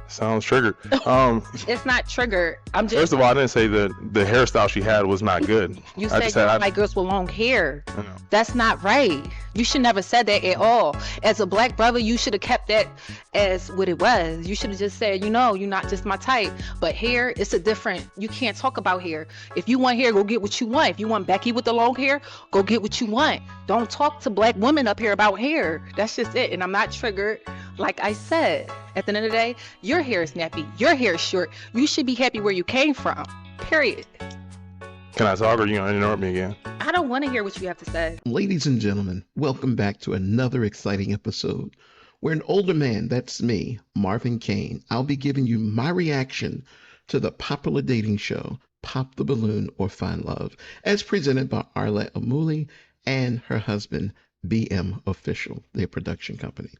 Sounds triggered. Um, It's not triggered. I'm just First of all, I didn't say that the hairstyle she had was not good. You I said just you said don't like girls with long hair. I know. That's not right. You should never said that at all. As a black brother, you should have kept that as what it was. You should have just said, you're not just my type. But hair, it's a different. You can't talk about hair. If you want hair, go get what you want. If you want Becky with the long hair, go get what you want. Don't talk to black women up here about hair. That's just it. And I'm not triggered. Like I said, at the end of the day, your hair is nappy. Your hair is short. You should be happy where you came from. Period. Can I talk or you gonna interrupt me again? I don't want to hear what you have to say. Ladies and gentlemen, welcome back to another exciting episode where an older man, that's me, Marvin Kane, I'll be giving you my reaction to the popular dating show, Pop the Balloon or Find Love, as presented by Arlette Amuli and her husband, BM Official, their production company.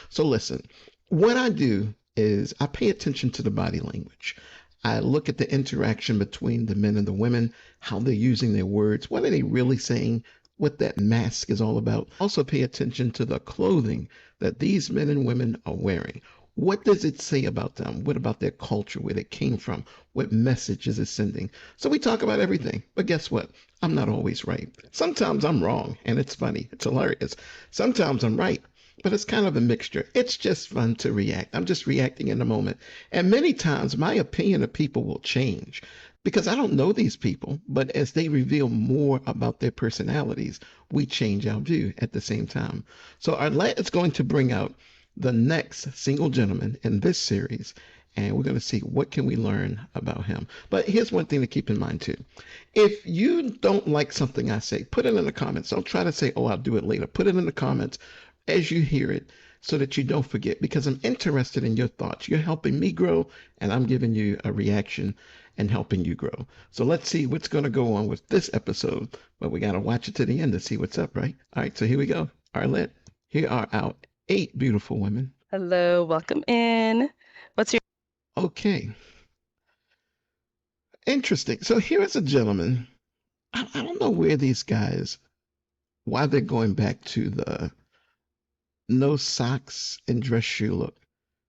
So listen, what I do is I pay attention to the body language. I look at the interaction between the men and the women, how they're using their words, what are they really saying, what that mask is all about. Also pay attention to the clothing that these men and women are wearing. What does it say about them? What about their culture, where they came from? What message is it sending? So we talk about everything. But guess what? I'm not always right. Sometimes I'm wrong, and it's funny. It's hilarious. Sometimes I'm right. But it's kind of a mixture. It's just fun to react. I'm just reacting in the moment. And many times my opinion of people will change because I don't know these people. But as they reveal more about their personalities, we change our view at the same time. So Arlette is going to bring out the next single gentleman in this series. And we're going to see what can we learn about him. But here's one thing to keep in mind too. If you don't like something I say, put it in the comments. Don't try to say, oh, I'll do it later. Put it in the comments as you hear it so that you don't forget, because I'm interested in your thoughts. You're helping me grow and I'm giving you a reaction and helping you grow. So let's see what's going to go on with this episode, but we got to watch it to the end to see what's up, right? All right, so here we go. Arlette, here are our 8 beautiful women. Hello, welcome in. What's your Okay. Interesting. So here is a gentleman. I don't know where these guys, why they're going back to the no socks and dress shoe look.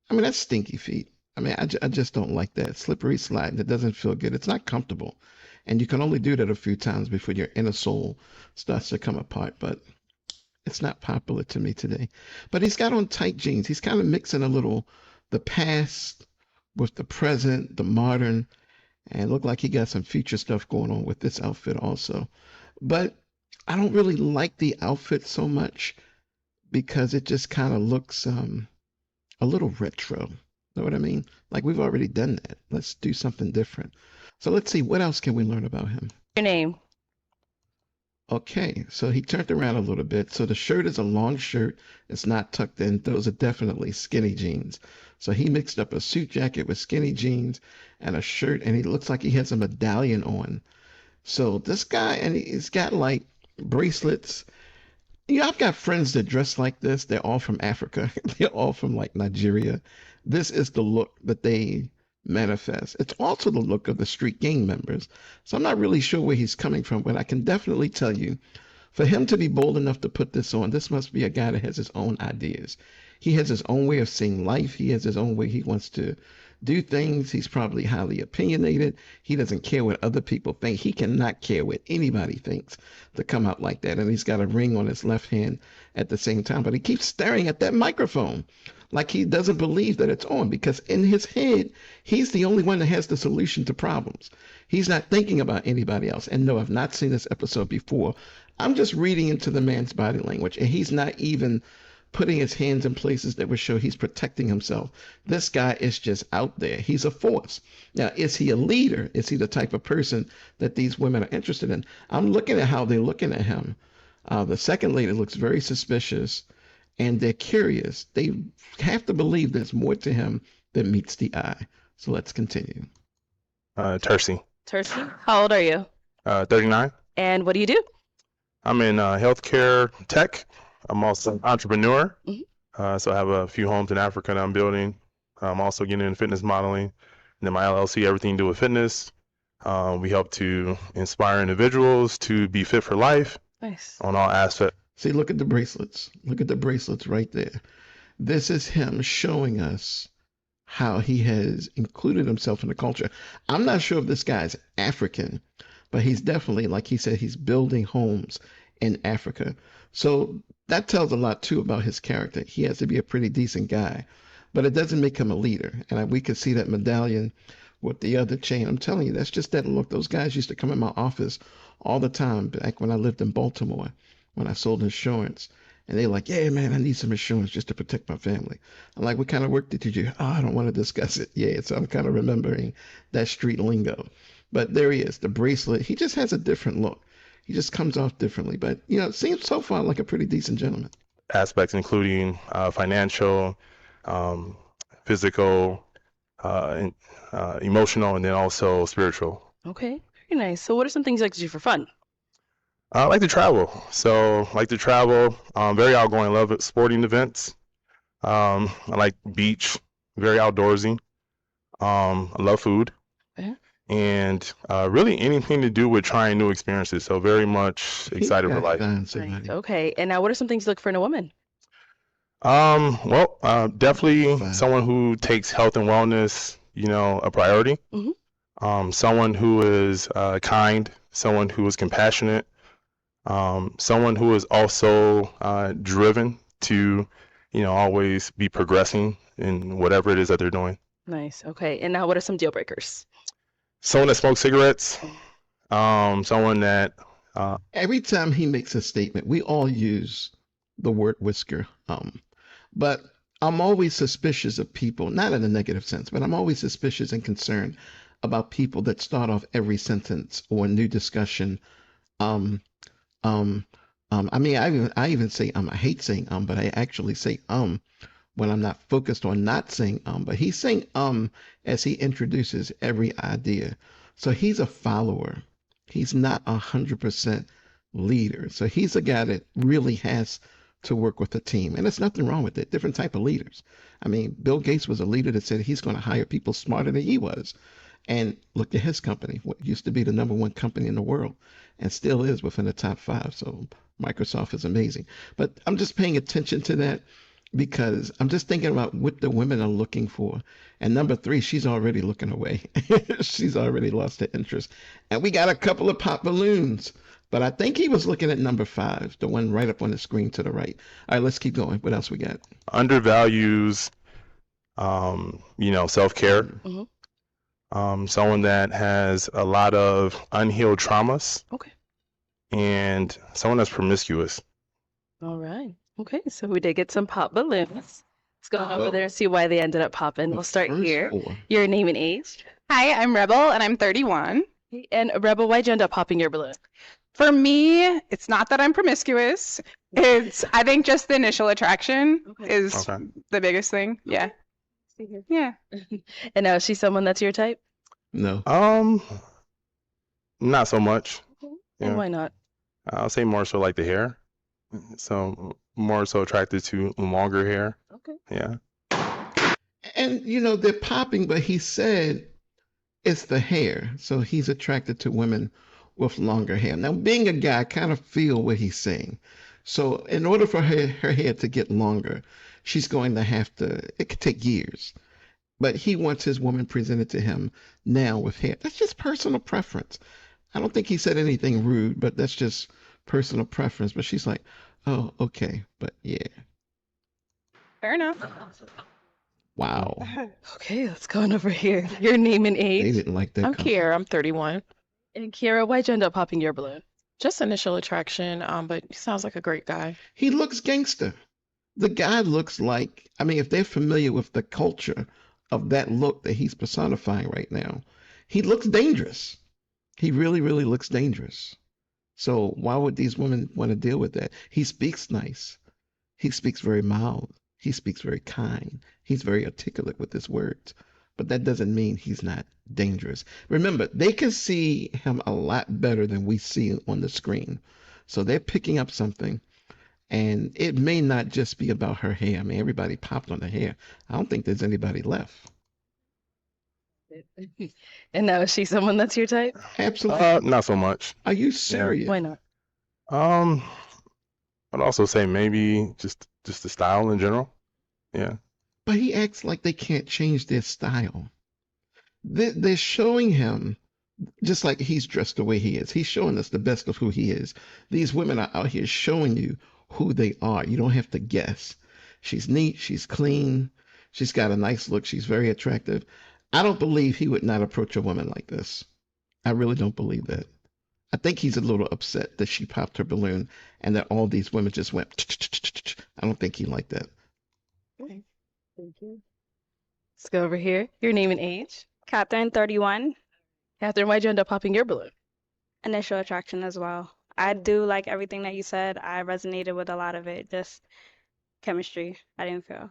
I mean, that's stinky feet. I mean, I just don't like that. Slippery slide. It doesn't feel good. It's not comfortable. And you can only do that a few times before your inner soul starts to come apart. But it's not popular to me today. But he's got on tight jeans. He's kind of mixing a little the past with the present, the modern, and look like he got some future stuff going on with this outfit also. But I don't really like the outfit so much because it just kind of looks a little retro. Know what I mean? Like we've already done that. Let's do something different. So let's see, what else can we learn about him? name? Okay, so he turned around a little bit. So the shirt is a long shirt. It's not tucked in. Those are definitely skinny jeans. So he mixed up a suit jacket with skinny jeans and a shirt, and he looks like he has a medallion on. So this guy, and he's got like bracelets. I've got friends that dress like this. They're all from Africa. They're all from like Nigeria. This is the look that they manifest. It's also the look of the street gang members. So I'm not really sure where he's coming from, but I can definitely tell you, for him to be bold enough to put this on, this must be a guy that has his own ideas. He has his own way of seeing life. He has his own way he wants to do things. He's probably highly opinionated. He doesn't care what other people think. He cannot care what anybody thinks to come out like that. And he's got a ring on his left hand at the same time. But he keeps staring at that microphone like he doesn't believe that it's on, because in his head, he's the only one that has the solution to problems. He's not thinking about anybody else. And no, I've not seen this episode before. I'm just reading into the man's body language, and he's not even putting his hands in places that would show he's protecting himself. This guy is just out there. He's a force. Now, is he a leader? Is he the type of person that these women are interested in? I'm looking at how they're looking at him. The second lady looks very suspicious, and they're curious. They have to believe there's more to him than meets the eye. So let's continue. Tercy. Tercy, how old are you? 39. And what do you do? I'm in healthcare tech. I'm also an entrepreneur. Mhm. So I have a few homes in Africa that I'm building. I'm also getting into fitness modeling. And then my LLC, everything to do with fitness. We help to inspire individuals to be fit for life Nice. on all aspects. See, look at the bracelets. Look at the bracelets right there. This is him showing us how he has included himself in the culture. I'm not sure if this guy's African, but he's definitely, like he said, he's building homes in Africa. So that tells a lot too about his character. He has to be a pretty decent guy, but it doesn't make him a leader. And we could see that medallion with the other chain. I'm telling you, that's just that look. Those guys used to come in my office all the time back when I lived in Baltimore, when I sold insurance. And they're like, yeah, man, I need some insurance just to protect my family. I'm like, what kind of work did you do? Oh, I don't want to discuss it. Yeah, so I'm kind of remembering that street lingo. But there he is, the bracelet. He just has a different look. He just comes off differently. But, it seems so far like a pretty decent gentleman. Aspects including financial, physical, emotional, and then also spiritual. Okay, very nice. So what are some things you like to do for fun? I like to travel. So I like to travel. Very outgoing. Love sporting events. I like beach. Very outdoorsy. I love food. Okay. And really anything to do with trying new experiences. So very much excited for life. Nice. Okay, and now what are some things you look for in a woman? Well, definitely Fine. someone who takes health and wellness, a priority. Mhm. Someone who is kind, someone who is compassionate, someone who is also driven to, always be progressing in whatever it is that they're doing. Nice. Okay, and now what are some deal breakers? Someone that smokes cigarettes, someone that Every time he makes a statement, we all use the word whisker. But I'm always suspicious of people, not in a negative sense, but I'm always suspicious and concerned about people that start off every sentence or a new discussion. Um, I mean, I even say I hate saying but I actually say when I'm not focused on not saying but he's saying as he introduces every idea. So he's a follower. He's not 100% leader. So he's a guy that really has to work with a team, and there's nothing wrong with it. Different type of leaders. I mean, Bill Gates was a leader that said he's going to hire people smarter than he was. And look at his company, what used to be the number one company in the world and still is within the top 5. So Microsoft is amazing. But I'm just paying attention to that because I'm just thinking about what the women are looking for. And number 3, she's already looking away. She's already lost her interest. And we got a couple of pop balloons. But I think he was looking at number 5, the one right up on the screen to the right. All right, let's keep going. What else we got? undervalues, self-care. Mhm. Someone that has a lot of unhealed traumas, Okay. and someone that's promiscuous. All right. Okay, so we did get some pop balloons. Let's go over Well, there and see why they ended up popping. the We'll start first here. 4. Your name and age. Hi, I'm Rebel and I'm 31. Okay, and Rebel, why'd you end up popping your balloon? For me, it's not that I'm promiscuous. It's, I think, just the initial attraction Okay. is Okay. the biggest thing. Yeah. See here. Yeah. And now is she someone that's your type? No. Not so much. And Yeah. why not? I'll say more so like the hair. So more so attracted to longer hair. Okay. Yeah. And they're popping, but he said it's the hair. So he's attracted to women with longer hair. Now, being a guy, I kind of feel what he's saying. So in order for her hair to get longer, she's going to have to, it could take years. But he wants his woman presented to him now with hair. That's just personal preference. I don't think he said anything rude, but that's just personal preference. But she's like, oh, okay. But yeah. Fair enough. Wow. Okay, let's go on over here. Your name and They age. didn't like that I'm comment. Kiera. I'm 31. And Kiera, why'd you end up popping your balloon? Just initial attraction, but he sounds like a great guy. He looks gangster. The guy looks like, I mean, if they're familiar with the culture of that look that he's personifying right now, he looks dangerous. He really, really looks dangerous. So why would these women want to deal with that? He speaks nice. He speaks very mild. He speaks very kind. He's very articulate with his words. But that doesn't mean he's not dangerous. Remember, they can see him a lot better than we see on the screen. So they're picking up something. And it may not just be about her hair. I mean, everybody popped on the hair. I don't think there's anybody left. And now is she someone that's your type? Absolutely. Not so much. Are you serious? Why not? I'd also say maybe just the style in general. Yeah. But he acts like they can't change their style. They're showing him, just like he's dressed the way he is. He's showing us the best of who he is. These women are out here showing you who they are. You don't have to guess. She's neat, she's clean, she's got a nice look, she's very attractive. I don't believe he would not approach a woman like this. I really don't believe that. I think he's a little upset that she popped her balloon and that all these women just went. I don't think he liked that. Okay. Thank you. Let's go over here. Your name and age. Catherine, 31. Catherine, why'd you end up popping your balloon? Initial attraction as well. I do like everything that you said. I resonated with a lot of it. Just chemistry. I didn't feel.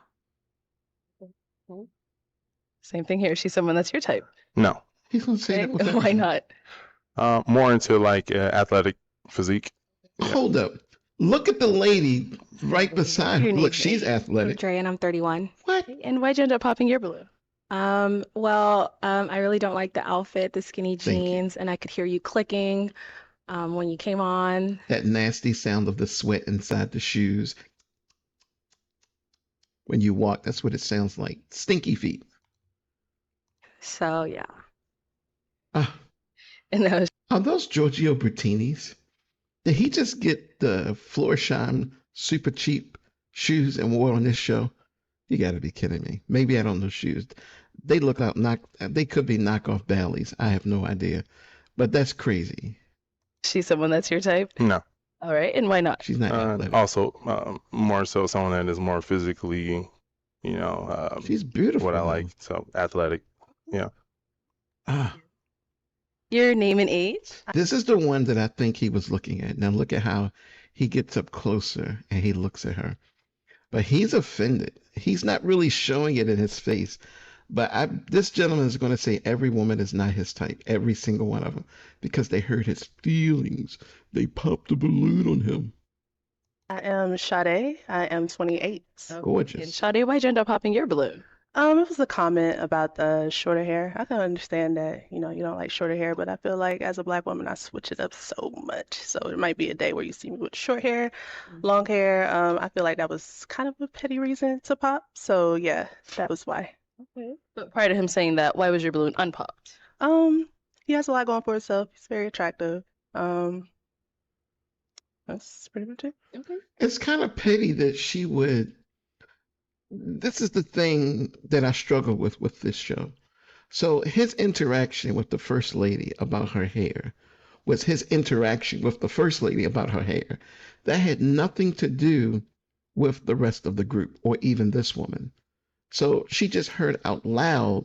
Same thing here. She's someone that's your type. No. He's gonna say that Okay. with Why not? More into like athletic physique. Hold up. Look at the lady right beside her. Your Look, name, she's age. athletic. Dre, and I'm 31. What? And why'd you end up popping your balloon? I really don't like the outfit, the skinny Thank you. jeans, and I could hear you clicking when you came on. That nasty sound of the sweat inside the shoes. When you walk, that's what it sounds like. Stinky feet. So yeah. Ah, And that was are those Giorgio Bertinis? Did he just get the Florsheim super cheap shoes and wore on this show? You got to be kidding me. Maybe I don't know shoes. They look out they could be knockoff Bally's. I have no idea. But that's crazy. she's someone that's your type. No. All right. And why not? She's not athletic. Also, more so someone that is more physically, She's beautiful. what I though. like. So athletic. Yeah. Ah, Your name and age. this is the one that I think he was looking at. Now look at how he gets up closer and he looks at her. But he's offended. He's not really showing it in his face. But this gentleman is going to say every woman is not his type, every single one of them, because they hurt his feelings. They popped a balloon on him. I am Sade. I am 28. And Gorgeous. Sade, why'd you end up popping your balloon? It was a comment about the shorter hair. I can understand that, you don't like shorter hair, but I feel like as a black woman, I switch it up so much. So it might be a day where you see me with short hair, long hair. I feel like that was kind of a petty reason to pop. So yeah, that was why. Okay. But prior to him saying that, why was your balloon unpopped? He has a lot going for himself. He's very attractive. That's pretty much it. Okay. It's kind of petty that she would. This is the thing that I struggle with this show. So his interaction with the first lady about her hair was his interaction with the first lady about her hair. That had nothing to do with the rest of the group or even this woman. So she just heard out loud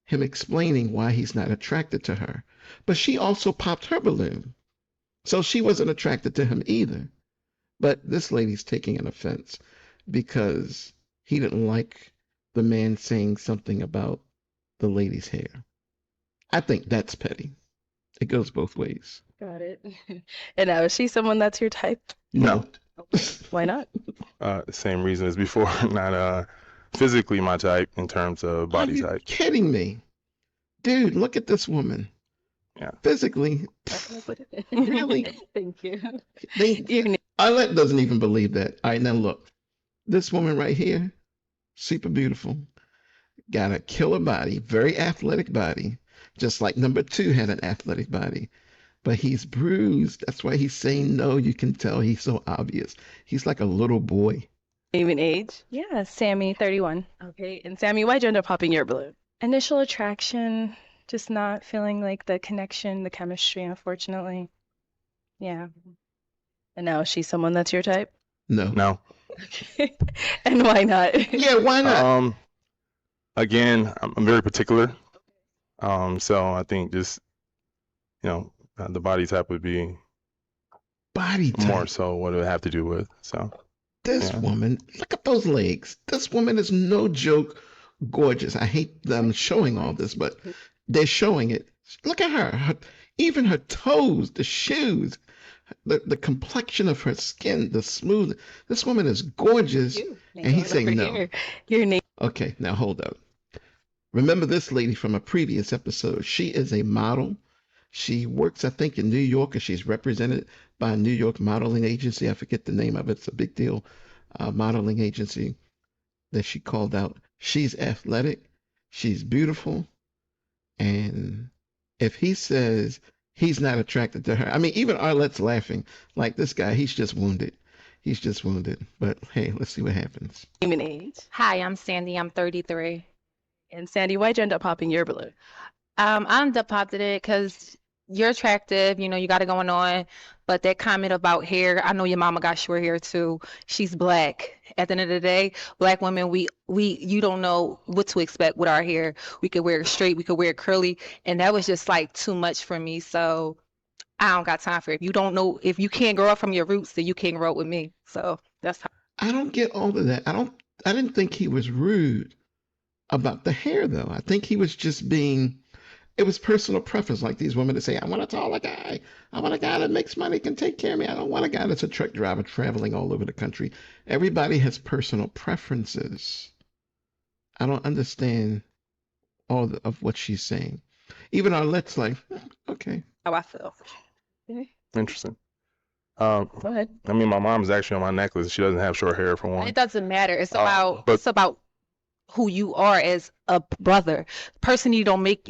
him explaining why he's not attracted to her. But she also popped her balloon. So she wasn't attracted to him either. But this lady's taking an offense because he didn't like the man saying something about the lady's hair. I think that's petty. It goes both ways. Got it. And now, is she someone that's your type? No. Why not? Same reason as before. Not physically my type in terms of body Are you type. kidding me? Dude, look at this woman. Yeah. Physically, really? Thank you. They, Your name. Arlette doesn't even believe that. All right, now look. This woman right here, super beautiful. Got a killer body, very athletic body, just like number 2 had an athletic body. But he's bruised. That's why he's saying no. You can tell he's so obvious. He's like a little boy. Name and age. Yeah, Sammy, 31. Okay. And Sammy, why'd you end up popping your balloon? Initial attraction, just not feeling like the connection, the chemistry, unfortunately. Yeah. And now, is she someone that's your type? No. No. Okay. And why not? Yeah, why not? Again, I'm very particular. So I think just, the body type would be Body type. more so what it would have to do with. So This yeah. woman, look at those legs. This woman is no joke gorgeous. I hate them showing all this, but they're showing it. Look at her. Even her toes, the shoes, the complexion of her skin, the smooth. This woman is gorgeous. And he's saying no. Here. Your name. Okay, now hold up. Remember this lady from a previous episode. She is a model. She works, I think, in New York, and she's represented by a New York modeling agency. I forget the name of it. It's a big deal. Modeling agency. that she called out. She's athletic, she's beautiful, and if he says he's not attracted to her, I mean, even Arlette's laughing. Like, this guy, he's just wounded. He's just wounded. But hey, let's see what happens. Name and age. Hi, I'm Sandy. I'm 33. And Sandy, why'd you end up popping your balloon? I ended up popping it because you're attractive, you know, you got it going on. But that comment about hair, I know your mama got short hair too. She's black. At the end of the day, black women, you don't know what to expect with our hair. We could wear it straight, we could wear it curly, and that was just like too much for me. So I don't got time for it. If you don't know, if you can't grow up from your roots, then you can't grow up with me. So that's how. I don't get all of that. I didn't think he was rude about the hair though. I think he was just being, it was personal preference, like these women that say, I want a taller guy. I want a guy that makes money, can take care of me. I don't want a guy that's a truck driver traveling all over the country. Everybody has personal preferences. I don't understand of what she's saying. Even Arlette's like, okay. How I feel. Interesting. Go ahead. I mean, my mom's actually on my necklace. She doesn't have short hair for one. It doesn't matter. It's about but- it's about who you are as a brother. Hair don't make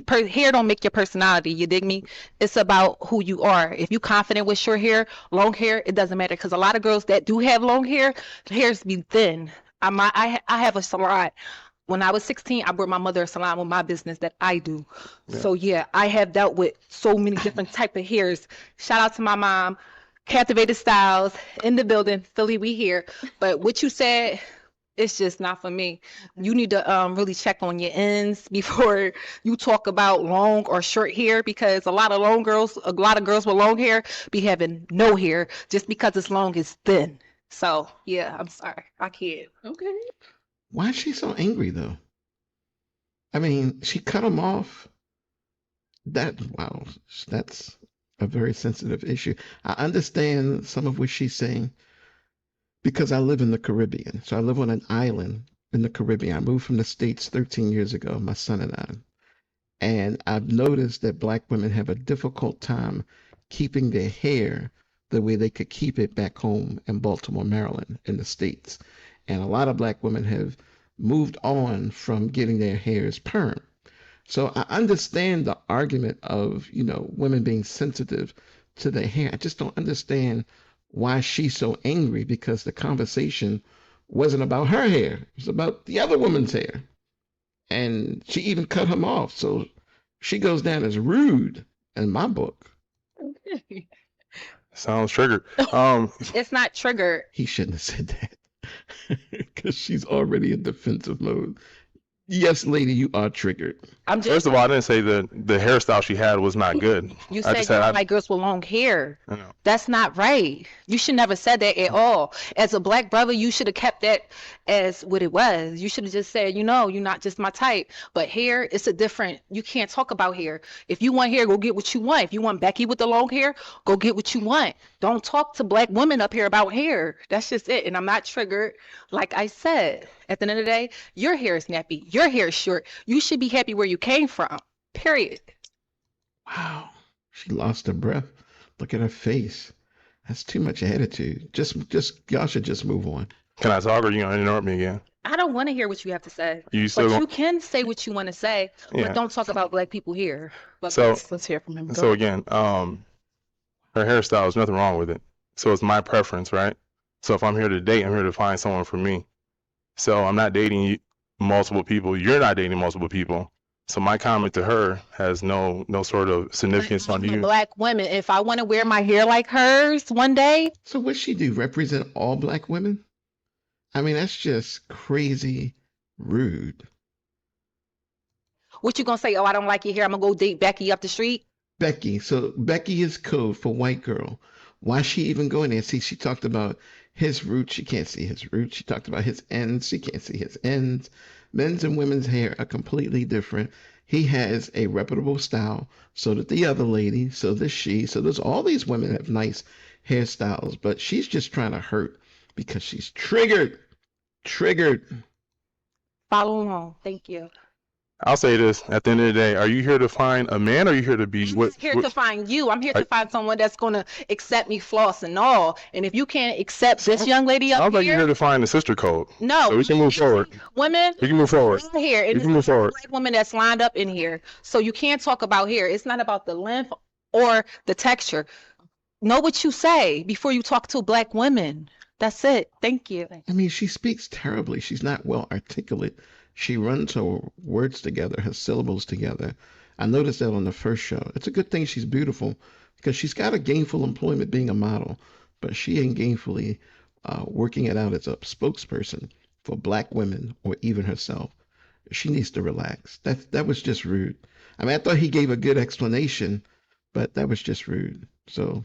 your personality. You dig me? It's about who you are. If you confident with short hair, long hair, it doesn't matter. Because a lot of girls that do have long hair, the hairs be thin. I have a salon. When I was 16, I brought my mother a salon with my business that I do. Yeah. So yeah, I have dealt with so many different type of hairs. Shout out to my mom. Captivated Styles in the building. Philly, we here. But what you said, it's just not for me. You need to really check on your ends before you talk about long or short hair, because a lot of girls with long hair be having no hair just because it's long, it's thin. So yeah, I'm sorry, I can't. Okay. Why is she so angry though? I mean, she cut him off. Wow, that's a very sensitive issue. I understand some of what she's saying because I live in the Caribbean. So I live on an island in the Caribbean. I moved from the States 13 years ago, my son and I. And I've noticed that black women have a difficult time keeping their hair the way they could keep it back home in Baltimore, Maryland, in the States. And a lot of black women have moved on from getting their hairs perm. So I understand the argument of, women being sensitive to their hair. I just don't understand why she's so angry, because the conversation wasn't about her hair. It was about the other woman's hair. And she even cut him off. So she goes down as rude in my book. Okay. Sounds triggered. It's not triggered. He shouldn't have said that because she's already in defensive mode. Yes, lady, you are triggered. I'm just. First of all, I didn't say the hairstyle she had was not good. You I said just you said don't like girls with long hair. I know. That's not right. You should never said that at all. As a black brother, you should have kept that as what it was. You should have just said, you're not just my type. But hair, it's a different. You can't talk about hair. If you want hair, go get what you want. If you want Becky with the long hair, go get what you want. Don't talk to black women up here about hair. That's just it. And I'm not triggered. Like I said, at the end of the day, your hair is nappy. Your hair is short. You should be happy where you came from. Period. Wow. She lost her breath. Look at her face. That's too much attitude. Just y'all should just move on. Can I talk, or you gonna interrupt me again? I don't want to hear what you have to say. You still But gon- you can say what you want to say, Yeah. but don't talk about black people here. But So Let's hear from him. Go so ahead. again, her hairstyle, there's nothing wrong with it. So it's my preference, right? So if I'm here to date, I'm here to find someone for me. So I'm not dating multiple people. You're not dating multiple people. So my comment to her has no sort of significance on I'm a you. black woman, if I want to wear my hair like hers one day, So what's she do? Represent all black women? I mean, that's just crazy rude. what you gonna say? Oh, I don't like your hair. I'm gonna go date Becky up the street. Becky. So Becky is code for white girl. Why she even going there? See, she talked about his roots. She can't see his roots. She talked about his ends. She can't see his ends. Men's and women's hair are completely different. He has a reputable style. So did the other lady. So does she. So there's all these women have nice hairstyles, but she's just trying to hurt because she's triggered. Triggered. Follow along. Thank you. I'll say this: at the end of the day, are you here to find a man, or are you here to be I'm what? not here to find you. I'm here I- to find someone that's gonna accept me, flaws and all. And if you can't accept this young lady up Sounds like you're here here, to find the sister code. no, So we can move forward. women We can move forward. right here, and We it's can move not a forward. black woman that's lined up in here. So you can't talk about here. It's not about the length or the texture. Know what you say before you talk to black women. That's it. Thank you. I mean, she speaks terribly. She's not well articulate. She runs her words together, her syllables together. I noticed that on the first show. It's a good thing she's beautiful because she's got a gainful employment being a model, but she ain't gainfully working it out as a spokesperson for black women or even herself. She needs to relax. That was just rude. I mean, I thought he gave a good explanation, but that was just rude. So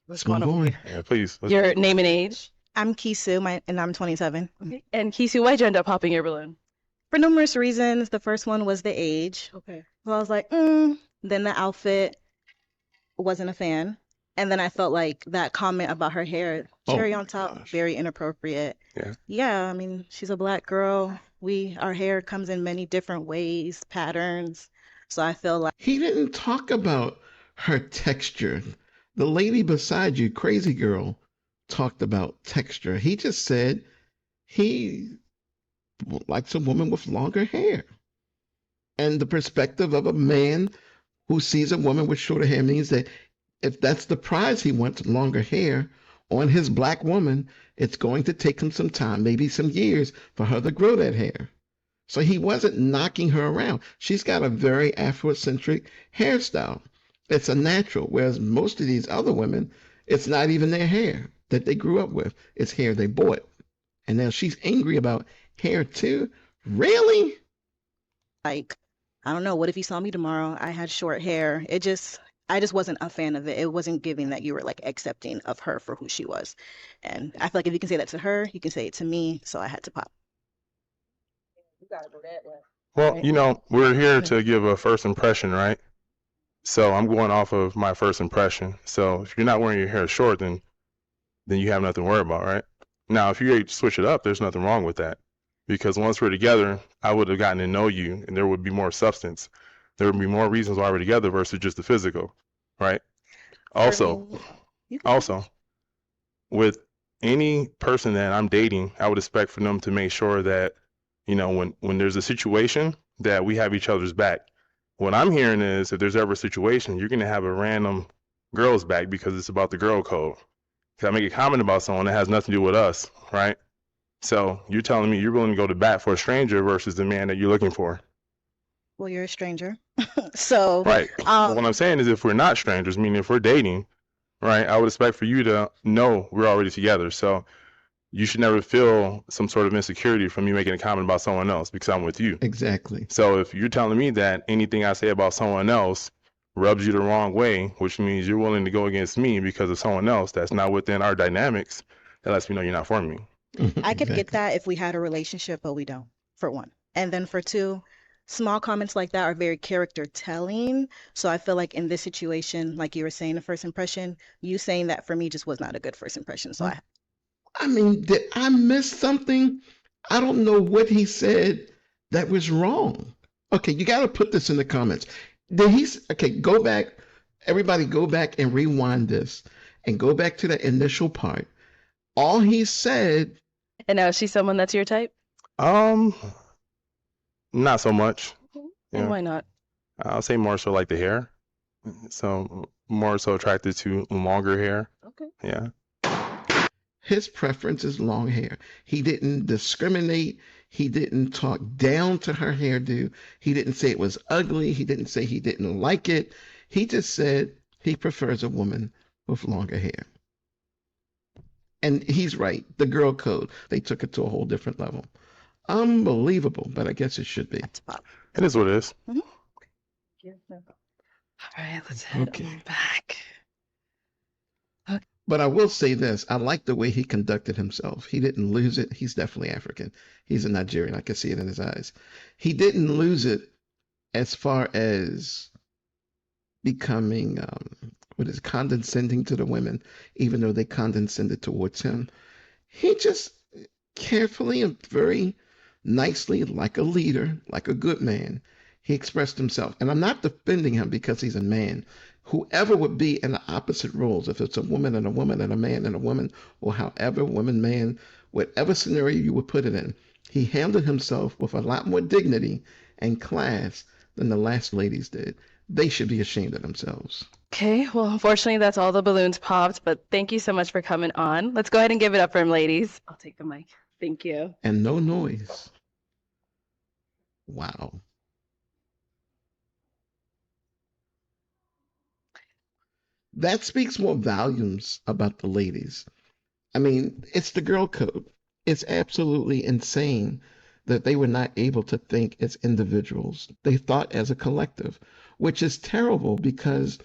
let's move on. Yeah, please. Your name and age. I'm Kisu, and I'm 27. Okay. And Kisu, why'd you end up popping your balloon? For numerous reasons. The first one was the age. Okay. So I was like, Then the outfit, wasn't a fan. And then I felt like that comment about her hair, cherry on top, gosh. very inappropriate. Yeah. Yeah, I mean, she's a black girl. Our hair comes in many different ways, patterns. So I feel like He didn't talk about her texture. The lady beside you, crazy girl, talked about texture. He just said he likes a woman with longer hair. And the perspective of a man who sees a woman with shorter hair means that if that's the prize he wants, longer hair, on his black woman, it's going to take him some time, maybe some years, for her to grow that hair. So he wasn't knocking her around. She's got a very Afrocentric hairstyle. It's a natural, whereas most of these other women, it's not even their hair that they grew up with. It's hair they bought. And now she's angry about hair too? Really? I don't know, what if you saw me tomorrow? I had short hair. I just wasn't a fan of it. It wasn't giving that you were like accepting of her for who she was. And I feel like if you can say that to her, you can say it to me. So I had to pop. You gotta go that way. Well, Right. you know, we're here to give a first impression, right? So I'm going off of my first impression. So if you're not wearing your hair short, then you have nothing to worry about, right? Now, if you switch it up, there's nothing wrong with that. Because once we're together, I would have gotten to know you, and there would be more substance. There would be more reasons why we're together versus just the physical, right? Also, You can- also, with any person that I'm dating, I would expect for them to make sure that, you know, when there's a situation, that we have each other's back. What I'm hearing is if there's ever a situation, you're going to have a random girl's back because it's about the girl code. Because I make a comment about someone that has nothing to do with us, right? So you're telling me you're willing to go to bat for a stranger versus the man that you're looking for. Well, you're a stranger. So, Right. But what I'm saying is if we're not strangers, meaning if we're dating, right, I would expect for you to know we're already together. So you should never feel some sort of insecurity from me making a comment about someone else because I'm with you. Exactly. So if you're telling me that anything I say about someone else rubs you the wrong way, which means you're willing to go against me because of someone else that's not within our dynamics, that lets me know you're not for me. I could get Exactly. that if we had a relationship, but we don't, for one. And then for two, small comments like that are very character telling. So I feel like in this situation, like you were saying, the first impression, you saying that for me just was not a good first impression. So I mean, did I miss something? I don't know what he said that was wrong. Okay, you got to put this in the comments. Okay, go back. Everybody go back and rewind this and go back to the initial part. All he said, And now is she someone that's your type? Not so much. And Yeah. why not? I'll say more so like the hair. So more so attracted to longer hair. Okay. Yeah. his preference is long hair. He didn't discriminate. He didn't talk down to her hairdo. He didn't say it was ugly. He didn't say he didn't like it. He just said he prefers a woman with longer hair. And he's right. The girl code, they took it to a whole different level. Unbelievable, but I guess it should be. It is what it is. All right, let's head Okay. on back. But I will say this. I like the way he conducted himself. He didn't lose it. He's definitely African. He's a Nigerian. I can see it in his eyes. He didn't lose it as far as becoming, condescending to the women, even though they condescended towards him. He just carefully and very nicely, like a leader, like a good man, he expressed himself. And I'm not defending him because he's a man. Whoever would be in the opposite roles, if it's a woman and a woman and a man and a woman, or however, woman, man, whatever scenario you would put it in, he handled himself with a lot more dignity and class than the last ladies did. They should be ashamed of themselves. Okay, well, unfortunately, that's all the balloons popped, but thank you so much for coming on. Let's go ahead and give it up for him, ladies. I'll take the mic. Thank you. And no noise. Wow. That speaks more volumes about the ladies. I mean, it's the girl code. It's absolutely insane that they were not able to think as individuals. They thought as a collective, which is terrible because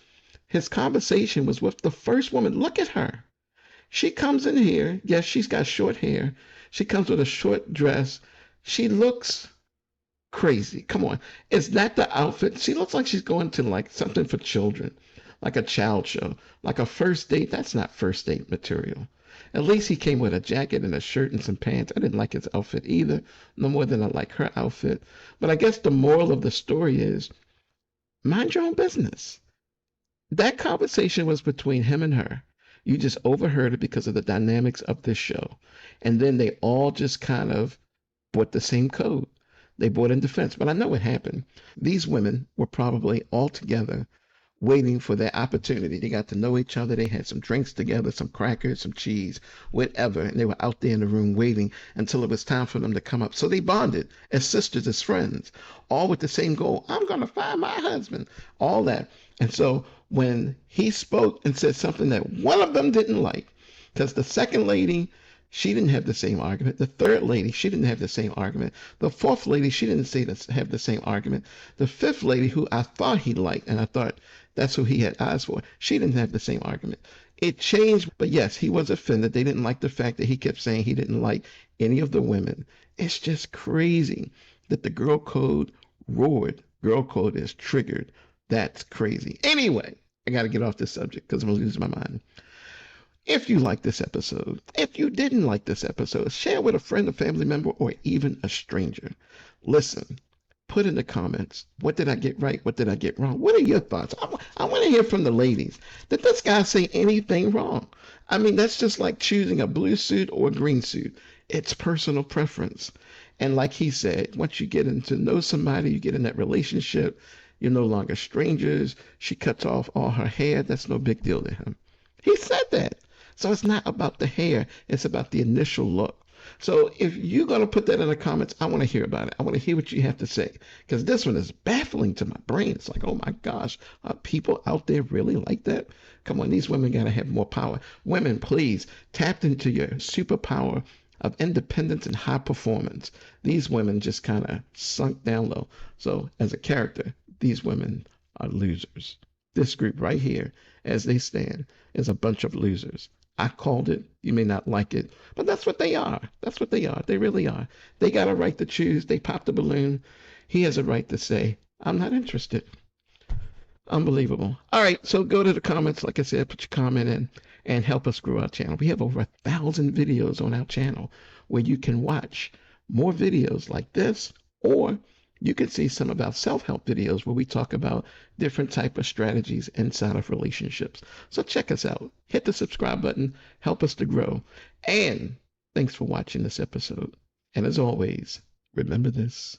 his conversation was with the first woman. Look at her. She comes in here. Yes, she's got short hair. She comes with a short dress. She looks crazy. Come on. Is that the outfit? She looks like she's going to like something for children, like a child show, like a first date. That's not first date material. At least he came with a jacket and a shirt and some pants. I didn't like his outfit either, no more than I like her outfit. But I guess the moral of the story is mind your own business. That conversation was between him and her. You just overheard it because of the dynamics of this show. And then they all just kind of bought the same code. They bought in defense. But I know what happened. These women were probably all together waiting for their opportunity. They got to know each other. They had some drinks together, some crackers, some cheese, whatever. And they were out there in the room waiting until it was time for them to come up. So they bonded as sisters, as friends, all with the same goal. I'm going to find my husband, all that. And so when he spoke and said something that one of them didn't like, because the second lady, she didn't have the same argument. The third lady, she didn't have the same argument. The fourth lady, she didn't have the same argument. The fifth lady, who I thought he liked, and I thought that's who he had eyes for, she didn't have the same argument. It changed, but yes, he was offended. They didn't like the fact that he kept saying he didn't like any of the women. It's just crazy that the girl code roared. Girl code is triggered. That's crazy. Anyway, I got to get off this subject because I'm going to lose my mind. If you like this episode, if you didn't like this episode, share with a friend, a family member, or even a stranger. Listen, put in the comments, what did I get right? What did I get wrong? What are your thoughts? I want to hear from the ladies. Did this guy say anything wrong? I mean, that's just like choosing a blue suit or a green suit. It's personal preference. And like he said, once you get into know somebody, you get in that relationship, you're no longer strangers. She cuts off all her hair. That's no big deal to him. He said that. So it's not about the hair. It's about the initial look. So if you're going to put that in the comments, I want to hear about it. I want to hear what you have to say, because this one is baffling to my brain. It's like, oh my gosh, are people out there really like that? Come on, these women got to have more power. Women, please tap into your superpower of independence and high performance. These women just kind of sunk down low. So as a character, these women are losers. This group right here, as they stand, is a bunch of losers. I called it. You may not like it, but that's what they are. That's what they are. They really are. They got a right to choose. They popped the balloon. He has a right to say, I'm not interested. Unbelievable. All right, so go to the comments. Like I said, put your comment in and help us grow our channel. We have over 1,000 videos on our channel where you can watch more videos like this, or you can see some of our self-help videos where we talk about different type of strategies inside of relationships. So check us out. Hit the subscribe button. Help us to grow. And thanks for watching this episode. And as always, remember this.